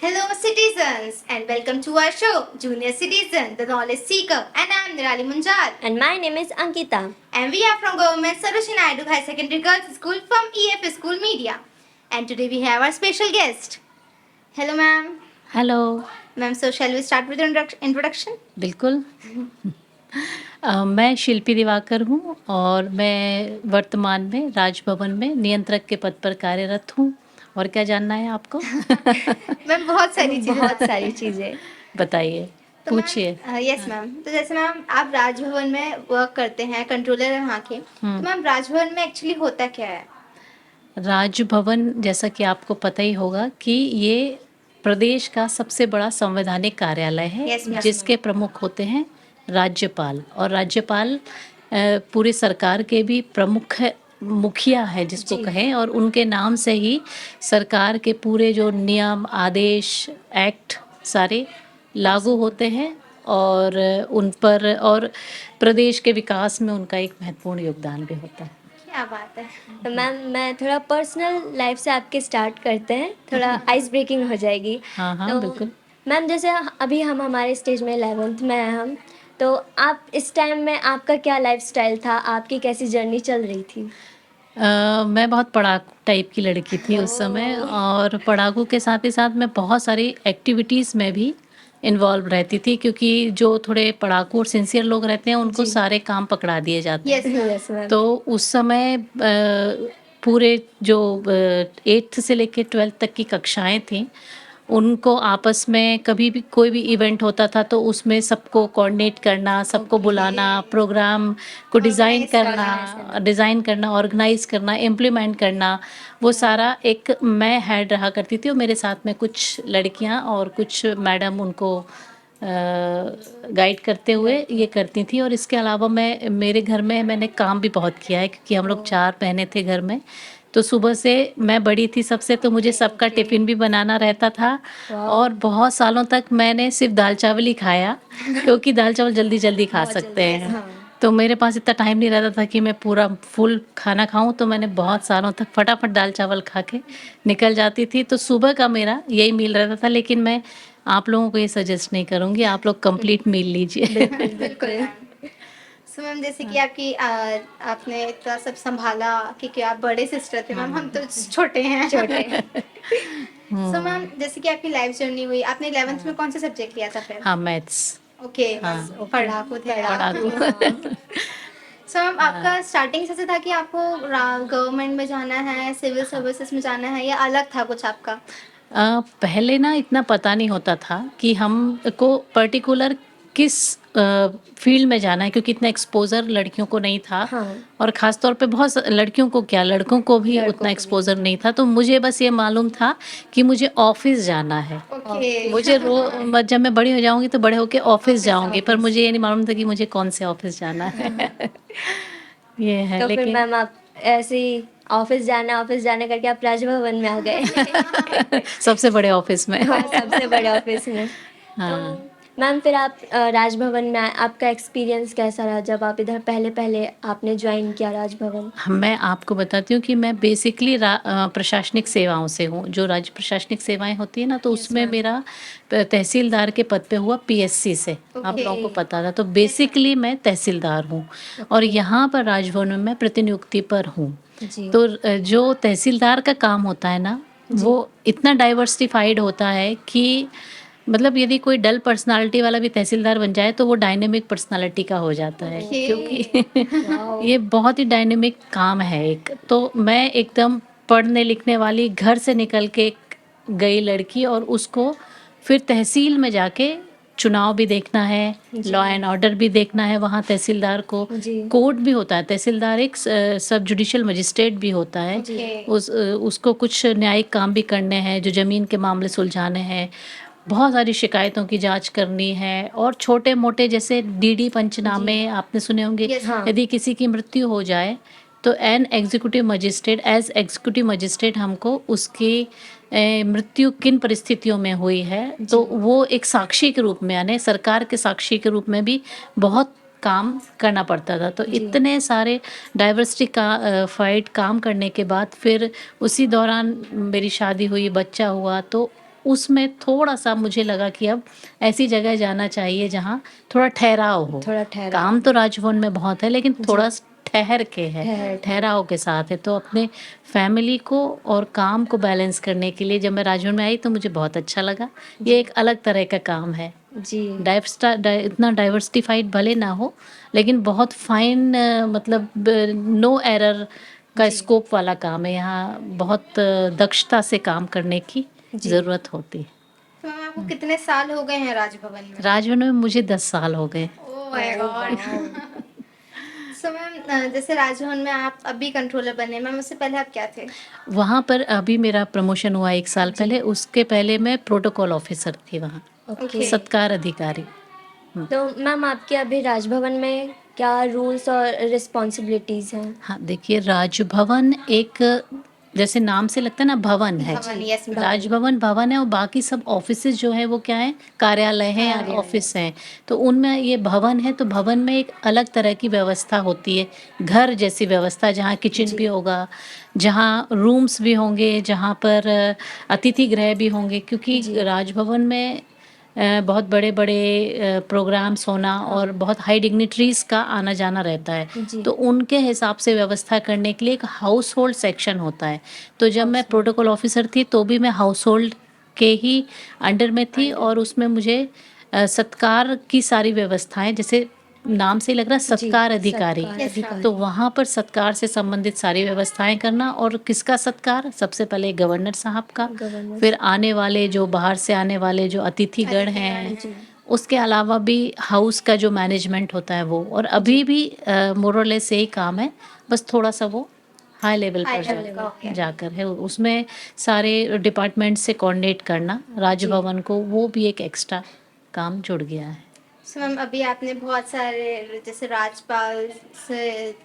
Hello, citizens, and welcome to our show, Junior Citizen, the Knowledge Seeker, and I am Nirali Munjal. And my name is Ankita. And we are from Government Sarojini Naidu High Secondary Girls School from EF School Media. And today we have our special guest. Hello, ma'am. Hello. Ma'am, so shall we start with the introduction? बिल्कुल. मैं शिल्पी दिवाकर हूँ और मैं वर्तमान में राजभवन में नियंत्रक के पद पर कार्यरत हूँ. और क्या जानना है आपको? मैम, बहुत सारी चीज़ें बताइए, पूछिए. Yes ma'am. तो जैसे मैम आप राजभवन में वर्क करते हैं, कंट्रोलर हैं वहाँ के. तो मैम राजभवन में एक्चुअली होता क्या है? राजभवन, जैसा कि आपको पता ही होगा कि ये प्रदेश का सबसे बड़ा संवैधानिक कार्यालय है. Yes, ma'am. जिसके प्रमुख होते हैं राज्यपाल. और राज्यपाल पूरी सरकार के भी प्रमुख मुखिया है जिसको कहें. और उनके नाम से ही सरकार के पूरे जो नियम, आदेश, एक्ट सारे लागू होते हैं और उन पर और प्रदेश के विकास में उनका एक महत्वपूर्ण योगदान भी होता है. क्या बात है. तो मैम, मैं थोड़ा पर्सनल लाइफ से आपके स्टार्ट करते हैं, थोड़ा आइस ब्रेकिंग हो जाएगी. हाँ, तो बिल्कुल. मैम, जैसे अभी हम हमारे स्टेज में 11th में हैं हम, तो आप इस टाइम में आपका क्या लाइफस्टाइल था, आपकी कैसी जर्नी चल रही थी? मैं बहुत पढ़ाकू टाइप की लड़की थी उस समय. और पढ़ाकू के साथ ही साथ मैं बहुत सारी एक्टिविटीज़ में भी इन्वॉल्व रहती थी, क्योंकि जो थोड़े पढ़ाकू और सिंसियर लोग रहते हैं उनको सारे काम पकड़ा दिए जाते हैं. Yes ma'am. तो उस समय पूरे जो 8th से लेकर 12th तक की कक्षाएं थीं, उनको आपस में कभी भी कोई भी इवेंट होता था तो उसमें सबको कोऑर्डिनेट करना, सबको बुलाना, प्रोग्राम को डिज़ाइन करना, ऑर्गेनाइज करना, इम्प्लीमेंट करना, वो सारा एक मैं हेड रहा करती थी. और मेरे साथ में कुछ लड़कियां और कुछ मैडम उनको गाइड करते हुए ये करती थी. और इसके अलावा मेरे घर में मैंने काम भी बहुत किया है, क्योंकि हम लोग 4 बहनें थे घर में. तो सुबह से मैं बड़ी थी सबसे, तो मुझे सबका टिफ़िन भी बनाना रहता था. और बहुत सालों तक मैंने सिर्फ दाल चावल ही खाया, क्योंकि दाल चावल जल्दी जल्दी खा सकते हैं. तो मेरे पास इतना टाइम नहीं रहता था कि मैं पूरा फुल खाना खाऊं. तो मैंने बहुत सालों तक फटाफट दाल चावल खा के निकल जाती थी. तो सुबह का मेरा यही मील रहता था. लेकिन मैं आप लोगों को ये सजेस्ट नहीं करूँगी, आप लोग कंप्लीट मील लीजिए. बिल्कुल. सो मैम, जैसे कि आपने इतना सब संभाला, क्योंकि आप बड़े सिस्टर थे मैम, हम तो छोटे हैं. सो मैम, जैसे कि आपकी लाइफ जर्नी हुई, आपने 11th में कौन सा सब्जेक्ट लिया था फिर? हाँ, मैथ्स. ओके. हाँ. पढ़ाकू थे. पढ़ाकू. सो मैम, आपका स्टार्टिंग से था कि आपको गवर्नमेंट में जाना है, सिविल सर्विसेज में जाना है, या अलग था कुछ आपका? पहले ना इतना पता नहीं होता था कि हमको पर्टिकुलर किस फील्ड में जाना है, क्योंकि इतना एक्सपोजर लड़कियों को नहीं था. और ख़ास तौर पे बहुत लड़कियों को क्या, लड़कों को भी उतना एक्सपोजर नहीं था. तो मुझे बस ये मालूम था कि मुझे ऑफिस जाना है. मुझे जब मैं बड़ी हो जाऊंगी तो बड़े होके ऑफिस जाऊंगी, पर मुझे ये नहीं मालूम था कि मुझे कौन से ऑफिस जाना है. ये है. तो फिर लेकिन मैम, आप ऐसे ही ऑफिस जाना करके आप राजभवन में आ गए. सबसे बड़े ऑफिस में. सबसे बड़े ऑफिस में. हाँ. तो मैम, फिर आप राजभवन में आए, आपका एक्सपीरियंस कैसा रहा जब आप इधर पहले आपने ज्वाइन किया राजभवन? मैं आपको बताती हूँ कि मैं बेसिकली प्रशासनिक सेवाओं से हूँ. जो राज्य प्रशासनिक सेवाएं होती है ना, तो उसमें मेरा तहसीलदार के पद पे हुआ पीएससी से. आप लोगों को पता था. तो बेसिकली मैं तहसीलदार हूँ. और यहाँ पर राजभवन में मैं प्रतिनियुक्ति पर हूँ. तो जो तहसीलदार का काम होता है ना, वो इतना डाइवर्सिफाइड होता है कि मतलब यदि कोई डल पर्सनालिटी वाला भी तहसीलदार बन जाए तो वो डायनेमिक पर्सनालिटी का हो जाता है, ओके। क्योंकि वाओ। ये बहुत ही डायनेमिक काम है एक। तो मैं एकदम पढ़ने लिखने वाली घर से निकल के गई लड़की, और उसको फिर तहसील में जाके चुनाव भी देखना है, लॉ एंड ऑर्डर भी देखना है वहाँ तहसीलदार को, जी। कोर्ट भी होता है, तहसीलदार एक सब जुडिशियल मजिस्ट्रेट भी होता है, ओके। उसको कुछ न्यायिक काम भी करने हैं, जो ज़मीन के मामले सुलझाने हैं, बहुत सारी शिकायतों की जांच करनी है, और छोटे मोटे जैसे डीडी पंचनामे आपने सुने होंगे। Yes, हाँ। यदि किसी की मृत्यु हो जाए तो an executive magistrate, as executive magistrate हमको उसकी मृत्यु किन परिस्थितियों में हुई है तो वो एक साक्षी के रूप में, यानी सरकार के साक्षी के रूप में भी बहुत काम करना पड़ता था। तो इतने सारे डाइवर्सिटी का फाइट काम करने के बाद फिर उसी दौरान मेरी शादी हुई, बच्चा हुआ, तो उसमें थोड़ा-सा मुझे लगा कि अब ऐसी जगह जाना चाहिए जहाँ थोड़ा ठहराव हो। थोड़ा ठहराव। काम तो राजभवन में बहुत है, लेकिन थोड़ा ठहर के है, ठहर। ठहराव के साथ है। तो अपने फैमिली को और काम को बैलेंस करने के लिए जब मैं राजभवन में आई तो मुझे बहुत अच्छा लगा। ये एक अलग तरह का काम है। जी। इतना डाइवर्सिफाइड भले ना हो, लेकिन बहुत फाइन, मतलब नो एरर का स्कोप वाला काम है। यहाँ बहुत दक्षता से काम करने की ज़रूरत होती है। तो मैम आपको कितने साल हो गए हैं राजभवन में? राजभवन में मुझे 10 साल हो गए। Oh my God. So ma'am जैसे राजभवन में आप अभी कंट्रोलर बने, मैम उससे पहले आप क्या थे? वहाँ पर अभी मेरा प्रमोशन हुआ 1 साल पहले, उसके पहले मैं प्रोटोकॉल ऑफिसर थी वहाँ, ओके। सत्कार अधिकारी। तो मैम आपके अभी राजभवन में क्या रूल्स और रिस्पॉन्सिबिलिटीज़ हैं? हाँ, देखिए राजभवन एक, जैसे नाम से लगता है ना, भवन है। भवन, यस मैम। राजभवन भवन है, और बाकी सब ऑफिसेज जो है वो क्या है, कार्यालय हैं या ऑफिस हैं। तो उनमें ये भवन है, तो भवन में एक अलग तरह की व्यवस्था होती है, घर जैसी व्यवस्था, जहाँ किचन भी होगा, जहाँ रूम्स भी होंगे, जहाँ पर अतिथि गृह भी होंगे, क्योंकि राजभवन में बहुत बड़े बड़े प्रोग्राम्स होना और बहुत हाई डिग्निटरीज का आना जाना रहता है। जी। तो उनके हिसाब से व्यवस्था करने के लिए एक हाउस होल्ड सेक्शन होता है। तो जब मैं प्रोटोकॉल ऑफिसर थी तो भी मैं हाउस होल्ड के ही अंडर में थी, और उसमें मुझे सत्कार की सारी व्यवस्थाएं, जैसे नाम से ही लग रहा है सत्कार अधिकारी, सत्कार अधिकारी। तो वहाँ पर सत्कार से संबंधित सारी व्यवस्थाएं करना। और किसका सत्कार? सबसे पहले गवर्नर साहब का, गवर्नर। फिर आने वाले जो बाहर से आने वाले जो अतिथिगण हैं, उसके अलावा भी हाउस का जो मैनेजमेंट होता है वो, और अभी भी मोरलेस यही काम है, बस थोड़ा सा वो हाई लेवल हाई पर लेवल का, ओके। जाकर है, उसमें सारे डिपार्टमेंट से कोऑर्डिनेट करना राजभवन को, वो भी एक एक्स्ट्रा काम जुड़ गया है। सो मैम अभी आपने बहुत सारे जैसे राज्यपाल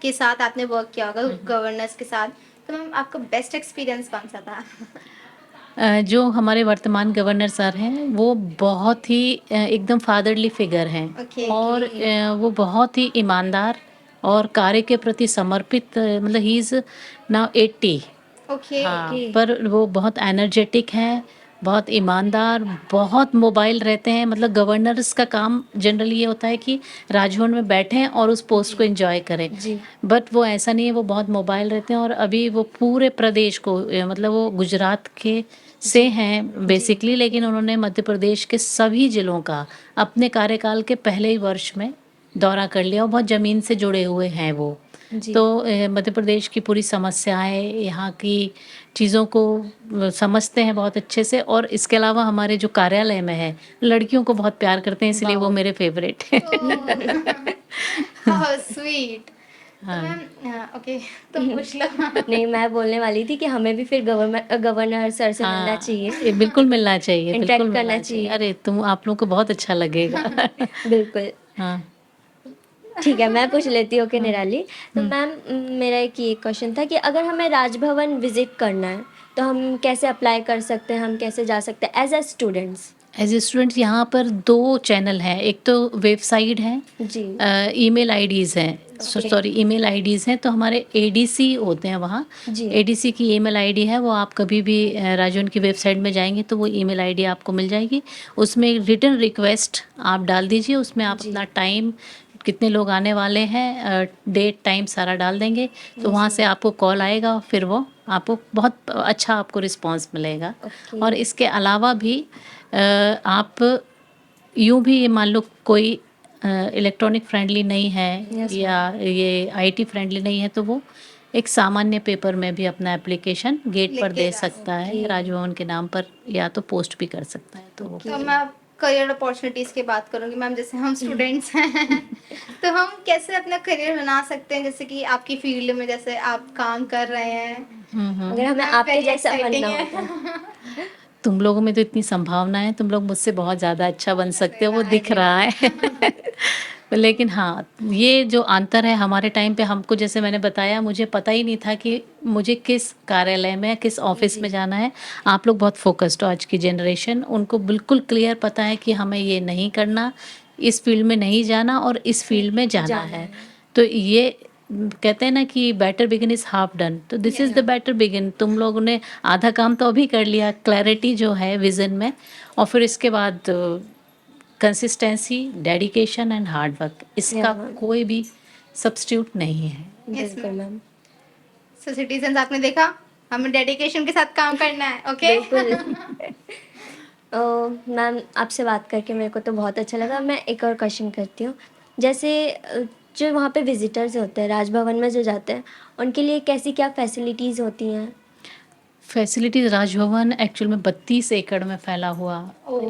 के साथ आपने वर्क किया होगा, गवर्नर्स के साथ, तो मैम आपका बेस्ट एक्सपीरियंस कौन सा था? जो हमारे वर्तमान गवर्नर सर हैं वो बहुत ही एकदम फादरली फिगर हैं, ओके। और वो बहुत ही ईमानदार और कार्य के प्रति समर्पित, मतलब ही इज़ नाउ 80। ओके। हाँ, पर वो बहुत एनर्जेटिक हैं, बहुत ईमानदार, बहुत मोबाइल रहते हैं। मतलब गवर्नर्स का काम जनरली ये होता है कि राजभवन में बैठें और उस पोस्ट को एंजॉय करें, जी। बट वो ऐसा नहीं है, वो बहुत मोबाइल रहते हैं। और अभी वो पूरे प्रदेश को, मतलब वो गुजरात के से हैं बेसिकली, लेकिन उन्होंने मध्य प्रदेश के सभी जिलों का अपने कार्यकाल के पहले ही वर्ष में दौरा कर लिया, और बहुत ज़मीन से जुड़े हुए हैं वो। जी। तो मध्य प्रदेश की पूरी समस्याएं, यहाँ की चीज़ों को समझते हैं बहुत अच्छे से। और इसके अलावा हमारे जो कार्यालय में है, लड़कियों को बहुत प्यार करते हैं, इसलिए वो मेरे फेवरेट हैं। How sweet. मैम ओके, तुम पूछ लो। नहीं, मैं बोलने वाली थी कि हमें भी फिर गवर्नर सर से मिलना हाँ, चाहिए। ये बिल्कुल मिलना चाहिए, Interact बिल्कुल करना मिलना चाहिए। चाहिए। अरे आप लोग को बहुत अच्छा लगेगा। बिल्कुल। हाँ। ठीक है, मैं पूछ लेती हूँ कि निराली। तो मैम मेरा एक ये क्वेश्चन था कि अगर हमें राजभवन विजिट करना है तो हम कैसे अप्लाई कर सकते हैं, हम कैसे जा सकते हैं as a students? As a student यहाँ पर 2 चैनल हैं, एक तो वेबसाइट है, जी। ईमेल आईडीज़ हैं, सॉरी ईमेल आईडीज़ हैं। तो हमारे एडीसी होते हैं वहाँ, जी। एडीसी की ईमेल आईडी है, वो आप कभी भी राजभवन की वेबसाइट में जाएंगे तो वो ईमेल आईडी आपको मिल जाएगी। उसमें एक रिटन रिक्वेस्ट आप डाल दीजिए, उसमें आप अपना टाइम, कितने लोग आने वाले हैं, डेट टाइम सारा डाल देंगे, तो वहाँ से आपको कॉल आएगा, फिर वो आपको बहुत अच्छा आपको रिस्पांस मिलेगा। और इसके अलावा भी आप यूं भी ये मान लो कोई इलेक्ट्रॉनिक फ्रेंडली नहीं है Yes, या ये आईटी फ्रेंडली नहीं है, तो वो एक सामान्य पेपर में भी अपना एप्लीकेशन गेट लिख पर के दे जा सकता है, Okay. राजभवन के नाम पर, या तो पोस्ट भी कर सकता है। तो वो तो मैं करियर अपॉर्चुनिटीज की बात करूंगी मैम। जैसे हम स्टूडेंट्स हैं तो हम कैसे अपना करियर बना सकते हैं, जैसे कि आपकी फील्ड में जैसे आप काम कर रहे हैं। अगर हमें मैम, आपके very जैसा exciting बनना है। होता है। तुम लोगों में तो इतनी संभावना है, तुम लोग मुझसे बहुत ज़्यादा अच्छा बन सकते हो, वो दिख रहा है। लेकिन हाँ, ये जो अंतर है हमारे टाइम पे, हमको जैसे मैंने बताया, मुझे पता ही नहीं था कि मुझे किस कार्यालय में, किस ऑफिस में जाना है। आप लोग बहुत फोकस्ड हो, आज की जनरेशन, उनको बिल्कुल क्लियर पता है कि हमें ये नहीं करना, इस फील्ड में नहीं जाना और इस फील्ड में जाना है। तो ये कहते हैं ना कि better begin is half done, तो this is the better begin. तुम लोगों ने आधा काम तो अभी कर लिया, क्लैरिटी जो है विजन में, और फिर इसके बाद consistency, dedication and hard work, इसका कोई भी सब्स्टिट्यूट नहीं है। बिल्कुल मैम। सो सिटीजन, आपने देखा, हमें डेडिकेशन के साथ काम करना है। ओके बिल्कुल। मैम, आपसे बात करके मेरे को तो बहुत अच्छा लगा। मैं एक और क्वेश्चन करती हूँ। जैसे जो वहाँ पे विजिटर्स होते हैं, राजभवन में जो जाते हैं, उनके लिए कैसी क्या फैसिलिटीज़ होती हैं? फैसिलिटीज़, राजभवन एक्चुअल में 32 एकड़ में फैला हुआ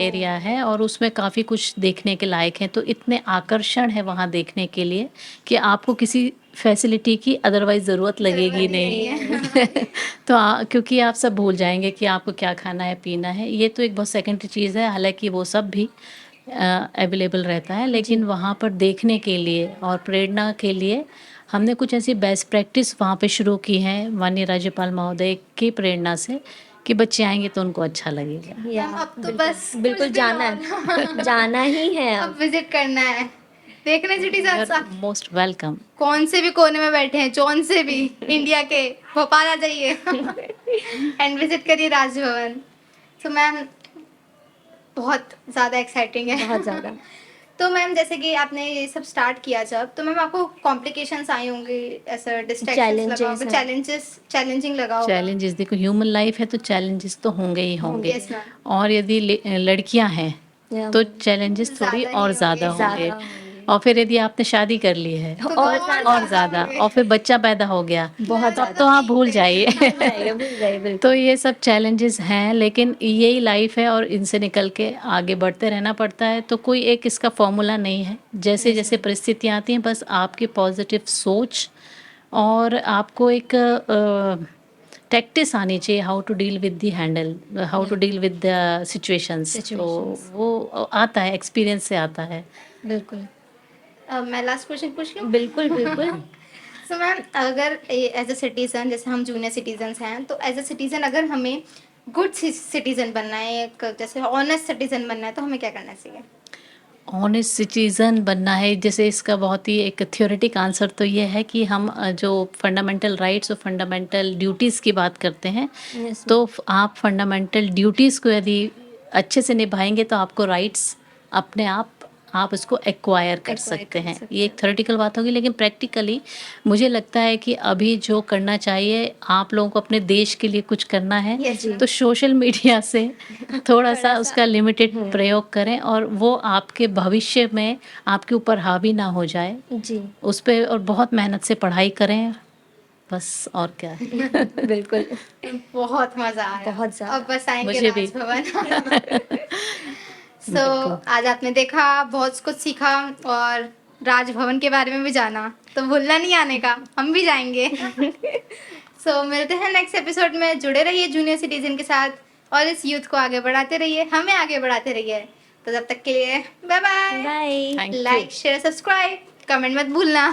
एरिया है और उसमें काफ़ी कुछ देखने के लायक है। तो इतने आकर्षण है वहाँ देखने के लिए कि आपको किसी फैसिलिटी की अदरवाइज़ ज़रूरत लगेगी नहीं। तो क्योंकि आप सब भूल जाएंगे कि आपको क्या खाना है, पीना है। ये तो एक बहुत सेकेंडरी चीज़ है, हालांकि वो सब भी अवेलेबल रहता है, लेकिन वहाँ पर देखने के लिए और प्रेरणा के लिए हमने कुछ ऐसी बेस्ट प्रैक्टिस वहाँ पे शुरू की है, माननीय राज्यपाल महोदय की प्रेरणा से, कि बच्चे आएंगे तो उनको अच्छा लगेगा। या अब तो बिल्कुल, बस बिल्कुल कुछ भी जाना है। जाना ही है अब अब। विजिट करना है, देखने सिटीजन आप मोस्ट वेलकम। कौन से भी कोने में बैठे हैं, जौन से भी इंडिया के, भोपाल आ जाइए एंड विजिट करिए राजभवन। तो मैम, बहुत ज़्यादा एक्साइटिंग है। बहुत ज़्यादा। तो मैम, जैसे कि आपने ये सब स्टार्ट किया जब, तो मैम आपको कॉम्प्लिकेशंस आई होंगी, ऐसा डिस्ट्रैक्शंस लगा होगा, चैलेंजिंग लगा होगा। चैलेंजेस, देखो ह्यूमन लाइफ है तो चैलेंजेस तो होंगे ही होंगे। यस मैम, और यदि लड़कियां हैं या तो चैलेंजेस थोड़ी ज़्यादा ही और होंगे। ज़्यादा ज़्यादा होंगे। होंगे। और फिर यदि आपने शादी कर ली है तो और और ज़्यादा, होंगे। और फिर बच्चा पैदा हो गया, बहुत तब तो आप भूल जाइए। भूल जाइए तो बिल्कुल। ये सब चैलेंजेस हैं, लेकिन यही लाइफ है और इनसे निकल के आगे बढ़ते रहना पड़ता है। तो कोई एक इसका फॉर्मूला नहीं है, जैसे जैसे परिस्थितियाँ आती हैं, बस आपकी पॉजिटिव सोच और आपको एक टैक्टिस आनी चाहिए, how to deal with the handle, how to deal with the situations. तो वो आता है, एक्सपीरियंस से आता है। बिल्कुल मैं लास्ट क्वेश्चन पूछ लूँ? बिल्कुल बिल्कुल। सो मैम, अगर एज अ सिटीजन, जैसे हम जूनियर सिटीजन्स हैं, तो एज अ सिटीजन अगर हमें गुड सिटीजन बनना है, एक जैसे ऑनेस्ट सिटीजन बनना है, तो हमें क्या करना चाहिए? ऑनेस्ट सिटीज़न बनना है, जैसे इसका बहुत ही एक थ्योरेटिक आंसर तो ये है कि हम जो फंडामेंटल राइट्स और फंडामेंटल ड्यूटीज़ की बात करते हैं, यस तो आप फंडामेंटल ड्यूटीज़ को यदि अच्छे से निभाएंगे तो आपको राइट्स अपने आप उसको एक्वायर कर सकते हैं। ये एक थ्योरेटिकल बात होगी, लेकिन प्रैक्टिकली मुझे लगता है कि अभी जो करना चाहिए, आप लोगों को अपने देश के लिए कुछ करना है, Yes, जी। तो सोशल मीडिया से थोड़ा सा उसका लिमिटेड प्रयोग करें, और वो आपके भविष्य में आपके ऊपर हावी ना हो जाए जी उस पे, और बहुत मेहनत से पढ़ाई करें, बस और क्या है। बिल्कुल। बहुत मजा आया, बहुत ज़्यादा। अब बस आएंगे मुझे भी। राजभवन। सो आज आपने देखा, बहुत कुछ सीखा और राजभवन के बारे में भी जाना, तो भूलना नहीं आने का, हम भी जाएंगे। सो मिलते हैं नेक्स्ट एपिसोड में। जुड़े रहिए जूनियर सिटीजन के साथ और इस यूथ को आगे बढ़ाते रहिए, हमें आगे बढ़ाते रहिए। तो तब तक के लिए bye bye. Bye. Thank you. Like, share, subscribe, comment मत भूलना।